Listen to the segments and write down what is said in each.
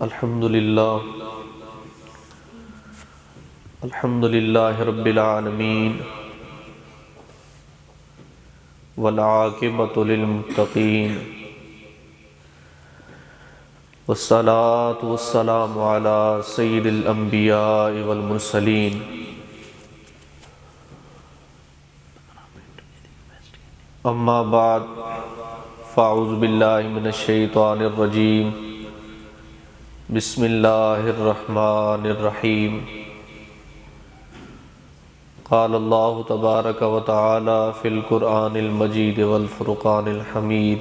الحمد للہ رب العالمین والعاقبۃ للمتقین والصلاة والسلام علی سید الانبیاء والمرسلین اما بعد فاعوذ باللہ من الشیطان الرجیم بسم اللہ الرحمن الرحیم قال اللہ تبارک و تعالی فی القرآن المجید والفرقان الحمید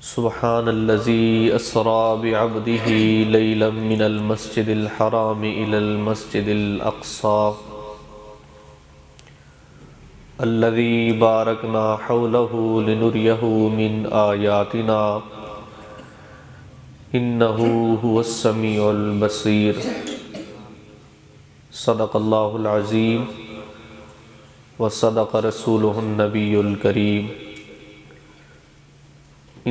سبحان الذی اسری بعبدہ لیلا من المسجد الحرام الی المسجد الاقصی الذی بارکنا حولہ لنریہ من آیاتنا انہ هو السمیع البصیر صدق اللہ العظیم وصدق رسولہ النبی الکریم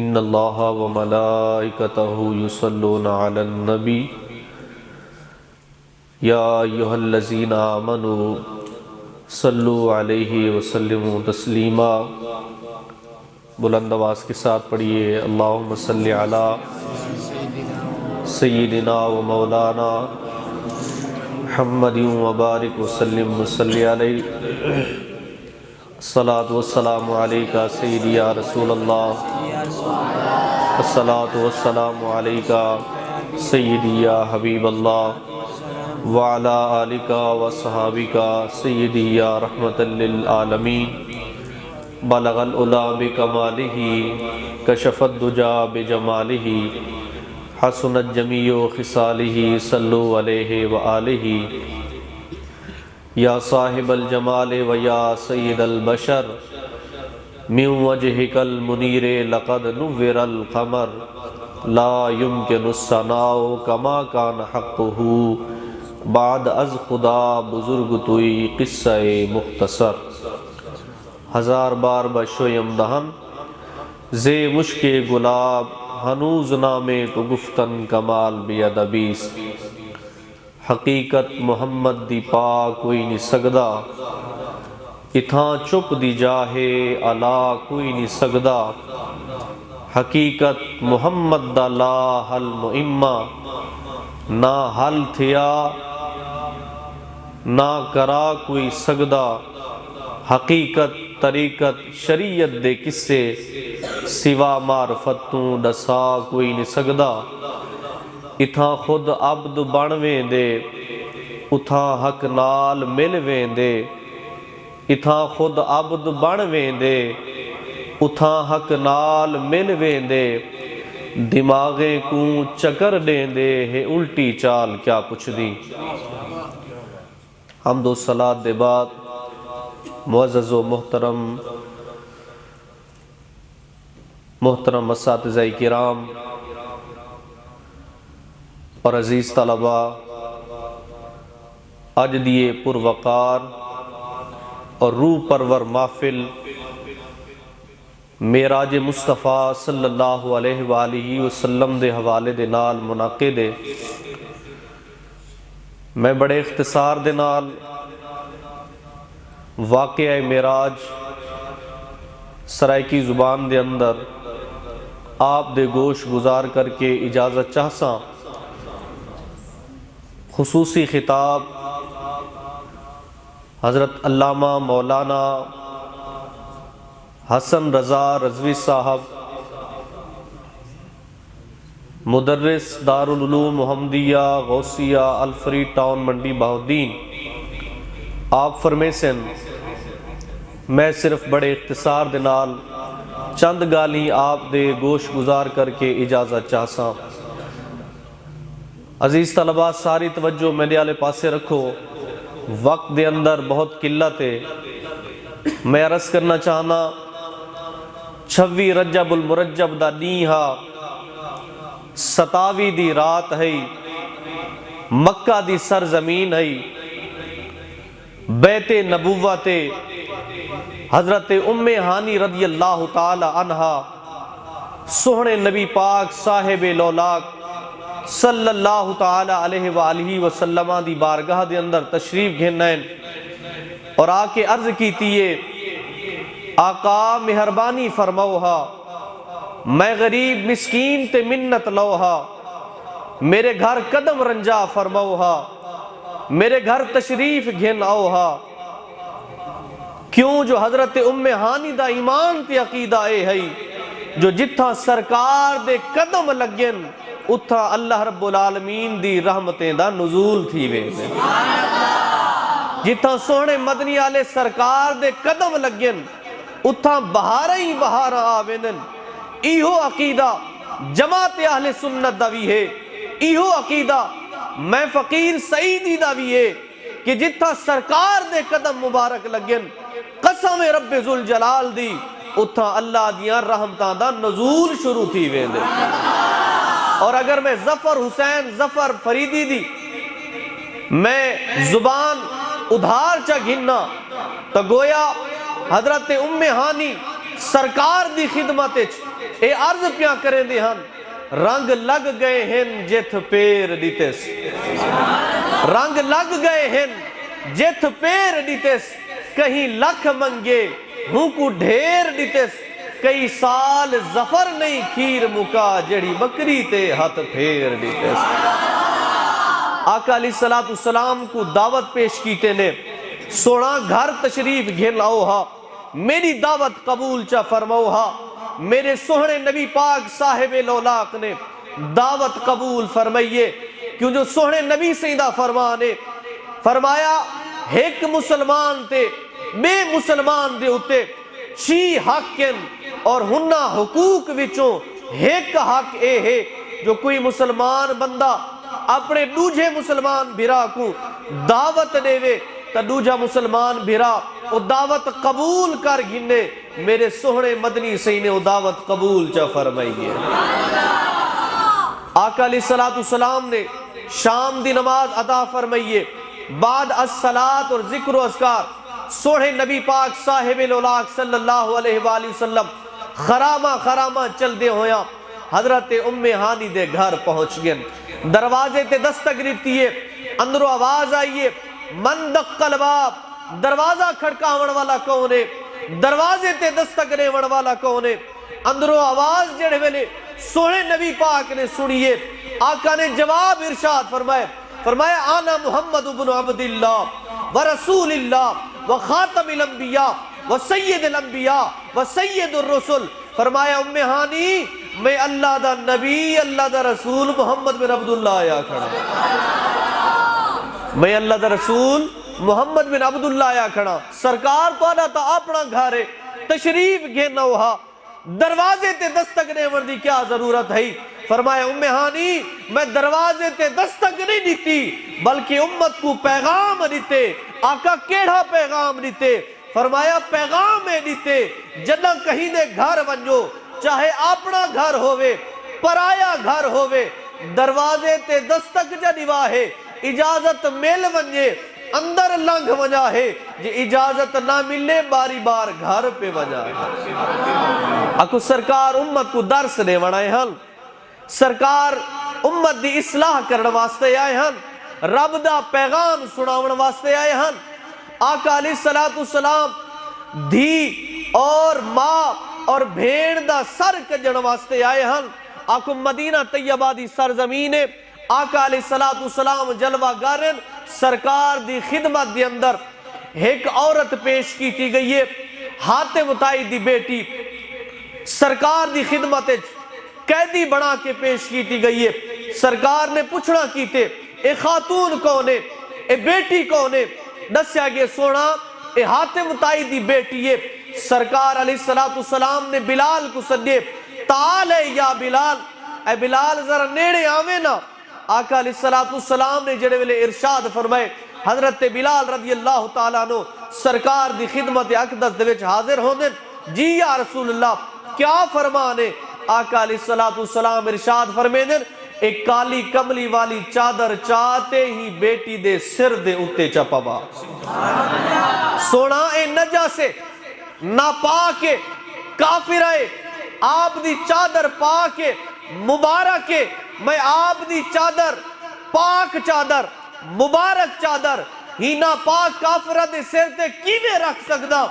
ان اللہ وملائکتہ یصلون علی النبی یا ایہا الذین آمنوا صلوا علیہ وسلموا تسلیما۔ بلند آواز کے ساتھ پڑھیے اللہم صلی علی سیدنا و مولانا محمد وبارک وسلم وصلی علیہ الصلاۃ والسلام علیکہ سیدی یا رسول اللہ الصلاۃ والسلام علیکہ سیدی یا حبیب اللہ وعلی آلکہ وصحابکہ سیدی یا رحمت للعالمین بلغ العلا بکمالہ کشف الدجا بجمالہ حسنت جمیع خصالہ صلو علیہ وآلہ یا صاحب الجمال و یا سید البشر من وجہک المنیر لقد نور القمر لا یمکن الثناء کما کان حقہ بعد از خدا بزرگ توئی قصہ مختصر ہزار بار بشویم دہن زی مشک گلاب ہنوز نامے تو گفتن کمال بیادبیست حقیقت محمد دی پا کوئی نہیں سگدا اتھاں چپ دی جاہے علا کوئی نہیں سگدا حقیقت محمد دا لا حل مئمہ نہ حل تھیا نہ کرا کوئی سگدا حقیقت طریقت شریعت دے کسے سوا معرفت تو دسا کوئی نہیں سگدا اتھاں خود عبد بنویں دے اتھاں حق نال ملویں دے اتھاں خود عبد بنویں دے اتھاں حق نال ملویں دے دماغیں کو چکر دیں دے ہے الٹی چال کیا پوچھ دی۔ حمد و صلاۃ دے بعد معزز و محترم اساتذہ کرام اور عزیز طلبہ، آج دیے پروقار اور روح پرور محفل معراج مصطفیٰ صلی اللہ علیہ وآلہ وسلم دے حوالے دے نال منعقد ہے۔ میں بڑے اختصار دے نال واقعہ معراج سرائیکی زبان دے اندر آپ دے گوش گزار کر کے اجازت چاہساں۔ خصوصی خطاب حضرت علامہ مولانا حسن رضا رضوی صاحب مدرس دارالعلوم محمدیہ غوثیہ الفری ٹاؤن منڈی بہاؤالدین، آپ فرمیسن میں صرف بڑے اختصار دے نال چند گالی آپ دے گوش گزار کر کے اجازت چاہساں۔ عزیز طلبہ ساری توجہ میرے والے پاسے رکھو، وقت دے اندر بہت قلت ہے۔ میں عرض کرنا چاہنا 26 رجب المرجب دا نیہا 27 دی رات ہے، مکہ دی سرزمین ہے، بیت نبوت حضرت ام ہانی رضی اللہ تعالی عنہا سوہنے نبی پاک صاحب لولاک صلی اللہ تعالی علیہ وآلہ وسلم دی بارگاہ دے اندر تشریف گھنائن اور آکے عرض کیتی ہے آقا مہربانی فرموہا، میں غریب مسکین تے منت لوہا، میرے گھر قدم رنجا فرموہا، میرے گھر تشریف گھن آوہا۔ کیوں جو حضرت ام ہانی دا ایمان تے عقیدہ اے ہے جو جتھا سرکار دے قدم لگن اتھا اللہ رب العالمین دی رحمتیں دا نزول تھی وے جتھا سونے مدنی آلے سرکار دے قدم لگن اتھا بہارہ ہی بہارہ آوینن۔ ایہو عقیدہ جماعت اہل سنت دا بھی ہے، ایہو عقیدہ میں فقیر سعیدی دا بھی ہے کہ جتھا سرکار دے قدم مبارک لگن قسم رب ذوالجلال دی اتھا اللہ دیاں رحمتاں دا نزول شروع تھی ویندے۔ اور اگر میں ظفر حسین ظفر فریدی دی میں زبان ادھار چا گھننا تو گویا حضرت ام ہانی سرکار دی خدمت اے عرض پیا کریں دے ہن رنگ لگ گئے ہیں جت پیر دیتس، رنگ لگ گئے ہیں جت پیر دیتس، کہیں لکھ منگے ہوں کو ڈھیر دیتس، کئی سال ظفر نہیں کھیر مکا جڑی بکری تے ہاتھ پھیر دیتس۔ آقا علیہ السلام کو دعوت پیش کیتے نے سونا گھر تشریف گھن آؤہا، میری دعوت قبول چا فرماؤہا۔ میرے سوہنے نبی پاک صاحب لولاک نے دعوت قبول فرمائیے، کیوں جو سوہنے نبی سیدہ فرمانے فرمایا ایک مسلمان تے بے مسلمان دے اتے چھی حق کن اور ہنہ حقوق وچوں ایک حق اے ہے جو کوئی مسلمان بندہ اپنے دوجھے مسلمان بھرا کو دعوت دے وے تا دوجھا مسلمان بھرا وہ دعوت قبول کر گھنے میرے سوہنے مدنی سینے وہ دعوت قبول چا فرمائیے۔ آقا علیہ السلام نے شام دی نماز ادا فرمائیے، بعد الصلاۃ اور ذکر و اذکار سوہنے نبی پاک صاحب لولاک صلی اللہ علیہ وآلہ وسلم خرامہ چل دے ہویا حضرت ام ہانی دے گھر پہنچ گئے۔ دروازے تے دستک رہتی ہے، اندروں آواز آئیے من دق الباب، دروازہ کھڑکاون والا کون ہے، دروازے تے دستک ریون والا کون ہے۔ اندروں آواز جڑے ویلے سوہنے نبی پاک نے سنیے، آقا نے جواب ارشاد فرمایا آنا محمد بن عبداللہ ورسول اللہ وخاتم الانبیاء وسید الانبیاء وسید الرسل۔ فرمایا ام ہانی میں اللہ دا نبی اللہ دا رسول محمد بن عبداللہ آیا کھڑا، میں اللہ دا رسول محمد بن عبداللہ آیا کھڑا۔ سرکار تو آنا تا اپنا گھارے تشریف گھینا وہاں دروازے تے دستک نیون دی کیا ضرورت ہے۔ فرمایا ام ہانی میں دروازے تے دستک نہیں دیتی بلکہ امت کو پیغام دیتے۔ آقا کیڑا پیغام دیتے؟ فرمایا پیغام دیتے جنہ کہیں دے گھر ونجو چاہے اپنا گھر ہووے پرایا گھر ہووے دروازے تے دستک جا نواہے اجازت مل ونجے اندر لنگ وجہ ہے جی اجازت نہ ملے باری بار گھر پہ وجہ ہے۔ اکو سرکار امت کو درس دے وڑائے ہن، سرکار امت دی اصلاح کرنے واسطے آئے ہن، رب دا پیغام سناون واسطے آئے ہن۔ آقا علیہ السلام دھی اور ماں اور بھیڑ دا سر کجن واسطے آئے ہن۔ آقا مدینہ طیبہ دی سرزمین آقا علیہ السلام جلوہ گارن سرکار دی خدمت دی اندر ایک عورت پیش کی تھی گئی ہے، حاتم طائی دی بیٹی سرکار دی خدمت قیدی بنا کے پیش کی تھی گئی ہے۔ سرکار نے پوچھنا کیتے اے خاتون کون ہے، اے بیٹی کون ہے؟ دسیا گئے سونا اے حاتم طائی دی بیٹی ہے۔ سرکار علیہ السلام نے بلال کو سدے، تعال اے یا بلال، اے بلال ذرا نیڑے آوے نا۔ آقا علیہ السلام نے جڑے ویلے ارشاد فرمائے حضرت بلال رضی اللہ تعالیٰ عنہ سرکار دی خدمت اقدس دے وچ حاضر ہوندے، جی یا رسول اللہ کیا فرمانے؟ آقا علیہ السلام ارشاد فرمیندے ایک کالی کملی والی چادر چاہتے ہی بیٹی دے سر دے اتے چپاوا۔ سونا اے نجاسے ناپاکے کافرائے آپ دی چادر پاک مبارک ہے، میں آپ دی چادر پاک چادر مبارک چادر ہی نا پاک کافرہ دے سر تے کیویں رکھ سکدا؟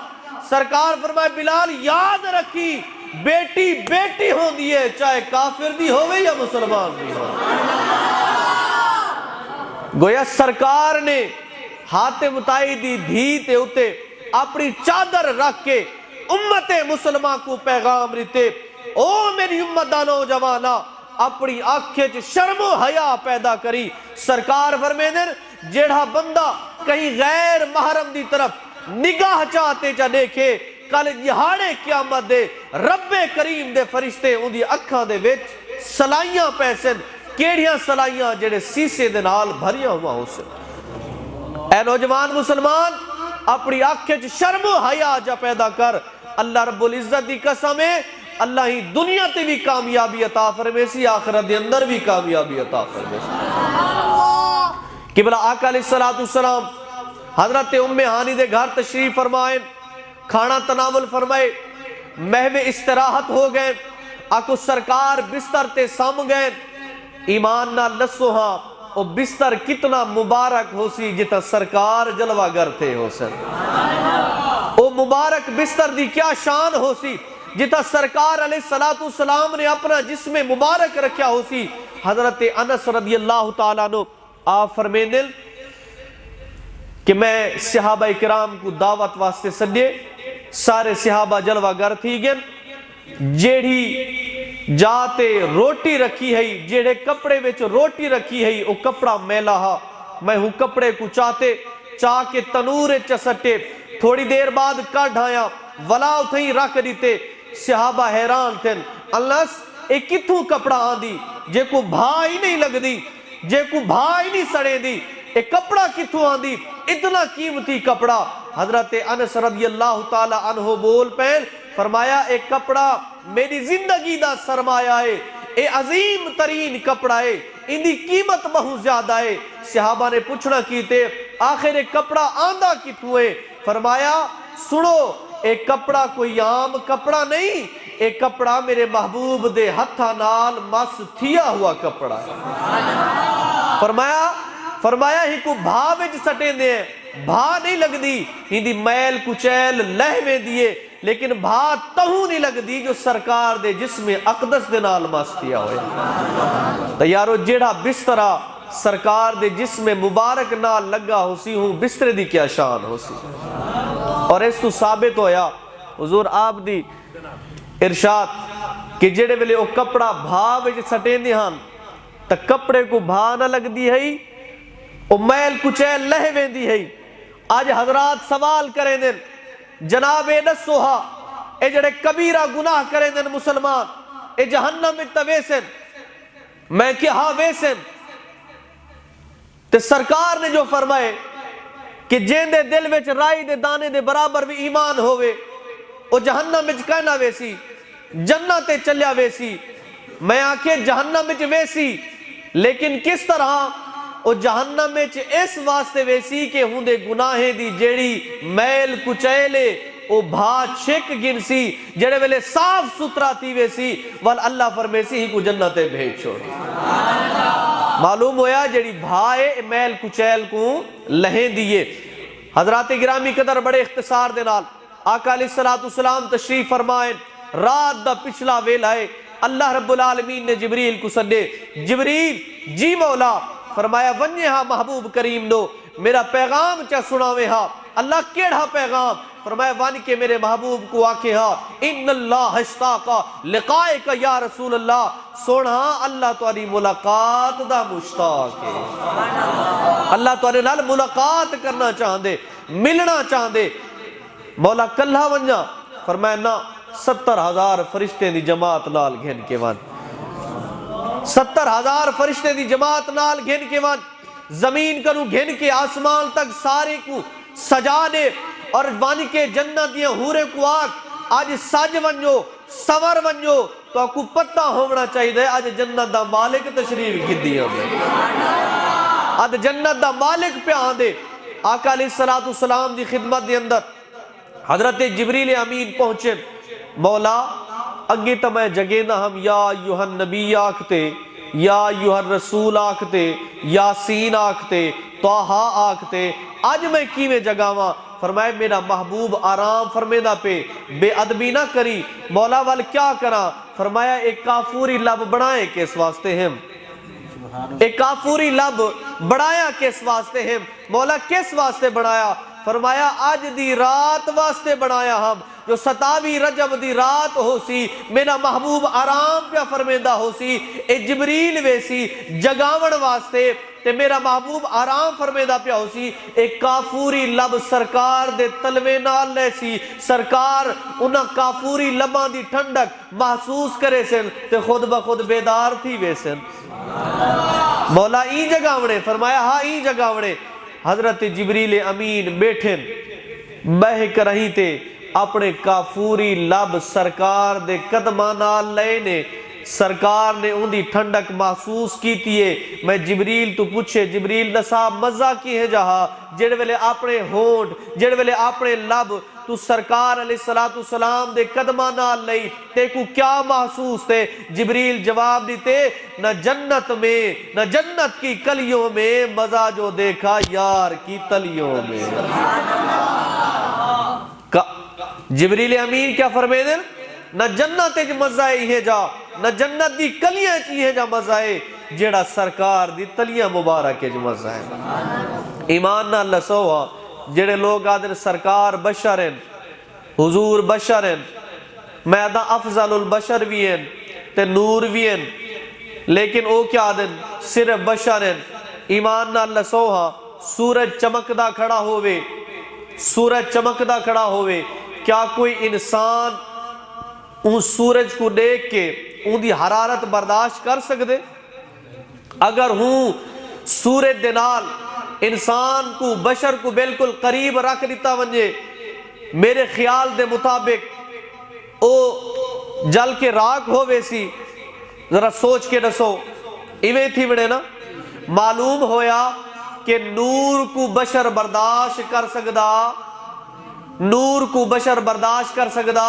سرکار فرمائے بلال یاد رکھی بیٹی بیٹی ہون دیئے، چاہے کافر دی ہوئے یا مسلمان دی ہوئے۔ گویا سرکار نے حاتم طائی دی دھی تے اتے اپنی چادر رکھ کے امت مسلمان کو پیغام رہتے، او میری امت دا نوجوانا اپنی آنکھیں شرم و حیا پیدا کری۔ سرکار فرمیندن جیڑا بندہ کہیں غیر محرم دی طرف نگاہ چاہتے چا دیکھے، کل یہاڑے قیامت دے رب کریم دے فرشتے ان دی اکھاں دے وچ سلائیاں پیسن، کیڑیاں سلائیاں جڑے سیسے دے نال بھریاں ہوا ہو سن۔ اے نوجوان مسلمان اپنی آنکھیں شرم و حیا جا پیدا کر، اللہ رب العزت دی قسم ہے اللہ ہی دنیا تے بھی کامیابی عطا فرمے سی، آخرت دے اندر بھی کامیابی عطا فرمے سی۔ قبلہ آقا علیہ السلام حضرت ام ہانی دے گھر تشریف فرمائے، کھانا تناول فرمائے، محو استراحت ہو گئے، آکو سرکار بستر تے سام گئے، ایمان نہ لسو ہاں او بستر کتنا مبارک ہو سی جتا سرکار جلوہ گر تھے ہو سن، او مبارک بستر دی کیا شان ہو سی جتا سرکار علیہ السلام نے اپنا جسم مبارک رکھیا ہو سی۔ حضرت انس رضی اللہ تعالیٰ عنہ آپ فرمیندن کہ میں صحابہ کرام کو دعوت واسطے سڈے، سارے صحابہ جلوہ گر تھی گئن، جیڑی جاتے روٹی رکھی ہے، جیڑے کپڑے وچ روٹی رکھی ہے او کپڑا میلا ہا، میں ہوں کپڑے کو چاہ کے تنور چسٹے، تھوڑی دیر بعد کڑ آیا ولا اتھیں رکھ دیتے، صحابہ حیران تھے، اللہ اے کتھوں کپڑا آن دی جے کو بھائی نہیں لگ دی، جے کو بھائی نہیں سڑے دی، اے کپڑا کتھوں آن دی، اتنا قیمتی کپڑا۔ حضرت انس رضی اللہ تعالی عنہ بول پہن فرمایا اے کپڑا میری زندگی دا سرمایہ ہے، اے عظیم ترین کپڑا ہے، ان دی قیمت بہت زیادہ ہے۔ صحابہ نے پوچھنا کیتے آخر ایک کپڑا آندہ کتوں ہے؟ فرمایا سنو اے کپڑا کوئی عام کپڑا نہیں، اے کپڑا میرے محبوب دے ہتھا نال مس تھیا ہوا کپڑا ہے۔ فرمایا ہی کو بھا وچ سٹیں دے بھا نہیں لگ دی، ہی دی میل کچیل لہویں دیئے، لیکن بھا تہوں نہیں لگ دی جو سرکار دے جسم اقدس دے نال مس تھیا ہوئے۔ تو یارو جیڑا بسترہ سرکار دے جسم مبارک نال لگا ہو سی ہوں بسترے دی کیا شان ہو سی۔ اور اس تو ثابت ہویا حضور آپ دی ارشاد کہ جڑے ویلے او کپڑا بھا وچ سٹیں دی ہن تا کپڑے کو بھا نہ لگ دی ہے، او میل کچیل لہویں دی ہے۔ آج حضرات سوال کریں دن جناب نسوہا اے جڑے کبیرہ گناہ کریں دن مسلمان اے جہنم میں تویسن، میں کیا ہاں ویسن؟ تے سرکار نے جو فرمائے کہ جین دے دل وچ رائی دے دانے دے برابر بھی ایمان ہوئے او جہنم وچ کہنا ویسی جنت چلیا ویسی، میں آکھے جہنم وچ ویسی لیکن کس طرح؟ او جہنم وچ اس واسطے ویسی کہ ہوں دے گناہیں دی جیڑی میل کچیلے او بھا چھک گنسی، جڑے ویلے صاف سترہ تھی ویسی وال اللہ فرمیسی ہی کو جنتے بھیج چھوڑی۔ معلوم ہویا جڑی بھائے میل کچیل کو لہیں دیئے۔ حضرات گرامی قدر بڑے اختصار دے نال آقا علیہ السلام تشریف فرمائیں، رات دا پچھلا ویل آئے، اللہ رب العالمین نے جبریل کو سڈے، جبریل جی مولا، فرمایا ونجے ہاں محبوب کریم نو میرا پیغام چا سناوے ہاں۔ اللہ کیڑا پیغام؟ فرمایا وان کے میرے محبوب کو آکے ہاں ان اللہ اشتاقا لقائک یا رسول اللہ، سونا اللہ تاری ملاقات دا مشتاق ہے، اللہ تاری نال ملاقات کرنا چاہندے، ملنا چاہندے۔ مولا کلہ ونجا؟ فرمایا نا 70,000 فرشتے دی جماعت نال گھن کے وان، 70,000 فرشتے دی جماعت نال گھن کے وان، زمین کرو گھن کے آسمان تک سارے کو سجا دے، اور وان کے جنت دیا ہورے کو آگ آج سج ونجو سور ونجو تو آپ کو پتہ ہونا چاہیے دے آج جنت دا مالک تشریف گھدی ہمیں، آج جنت دا مالک پہ آندے۔ آقا علیہ السلام دی خدمت دی اندر حضرت جبریل امین پہنچے، مولا اگے تو میں جگہ نہ ہم یا ایوہ النبی آکھتے، یا ایوہ الرسول آکھتے، یاسین آکھتے، طٰہٰ آکھتے، آج میں کیویں جگاواں؟ فرمائے میرا محبوب آرام فرمیدہ پہ بے ادبی نہ کری، مولا وال کیا کرا؟ فرمایا ایک کافوری لب بڑھائیں کس واسطے ہم، ایک کافوری لب بڑھایا کس واسطے ہم، مولا کس واسطے بڑھایا؟ فرمایا آج دی رات واسطے بڑھایا ہم، جو 27 رجب دی رات ہو سی، میرا محبوب آرام پہ فرمیدہ ہو سی، اے جبریل ویسی جگاون واسطے، تے میرا محبوب آرام فرمیدہ پہ ہو سی، ایک کافوری لب سرکار دے تلوے نال لے سی، سرکار انہاں کافوری لباں دی ٹھنڈک محسوس کرے سن، تے خود بخود بیدار تھی ویسن۔ مولا این جگاونے، فرمایا ہاں این جگاونے۔ حضرت جبریل امین بیٹھن بہک رہی تے اپنے کافوری لب سرکار دے قدماں نال لے نے، سرکار نے ان دی ٹھنڈک محسوس کی تیئے۔ میں جبریل تو پوچھے جبریل دسا مزہ کی ہے جہاں جڑ ویلے اپنے ہونٹ جڑ ویلے اپنے لب تو سرکار علیہ السلام دے قدماں نال لئی تے کو کیا محسوس تے؟ جبریل جواب دیتے نہ جنت میں نہ جنت کی کلیوں میں مزہ جو دیکھا یار کی تلیوں میں۔ جبریل امین کیا فرمے دن؟ نہ جنت اچ مزہ ہے جا نہ جنت دی کلیاں چی ہے جا مزہ ہے جیڑا سرکار دی تلیاں مبارک اچ مزہ ہے۔ ایمان نہ لسوہا جڑے لوگ آدھر سرکار بشر ہیں، حضور بشر ہیں، میں آدھا افضل البشر بھی ہیں تے نور بھی ہیں، لیکن او کیا آدھر صرف بشر ہیں۔ ایمان نہ لسوہا سورج چمکدہ کھڑا ہوئے، سورج چمکدہ کھڑا ہوئے، کیا کوئی انسان ان سورج کو دیکھ کے ان دی حرارت برداشت کر سکتے؟ اگر ہوں سورج دنال انسان کو بشر کو بالکل قریب رکھ دیتا ونجے، میرے خیال دے مطابق او جل کے راک ہو ویسی، ذرا سوچ کے دسو ایویں تھی بڑے نا؟ معلوم ہویا کہ نور کو بشر برداشت کر سکدا، نور کو بشر برداشت کر سکدا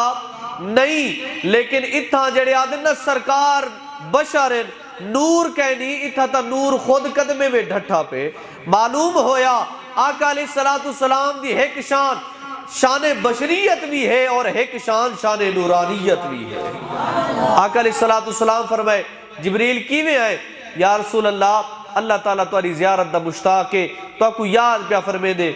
نہیں، لیکن اتھا جڑے آدھے نا سرکار بشر نور کہنی، اتھا تا نور خود قدمے میں ڈھٹا پہ۔ معلوم ہویا آقا علیہ السلام دی ایک شان شان بشریت بھی ہے اور ایک شان نورانیت بھی ہے۔ آقا علیہ السلام فرمائے جبریل کیویں آئے؟ یا رسول اللہ اللہ تعالیٰ تاری زیارت دا مشتاق ہے، تو کو یاد پیا فرمے دے۔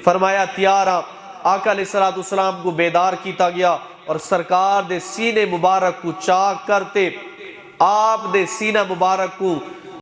فرمایا تیارہ آقا علیہ السلام کو بیدار کیتا گیا اور سرکار دے سینے مبارک کو چاک کرتے آپ دے سینہ مبارک کو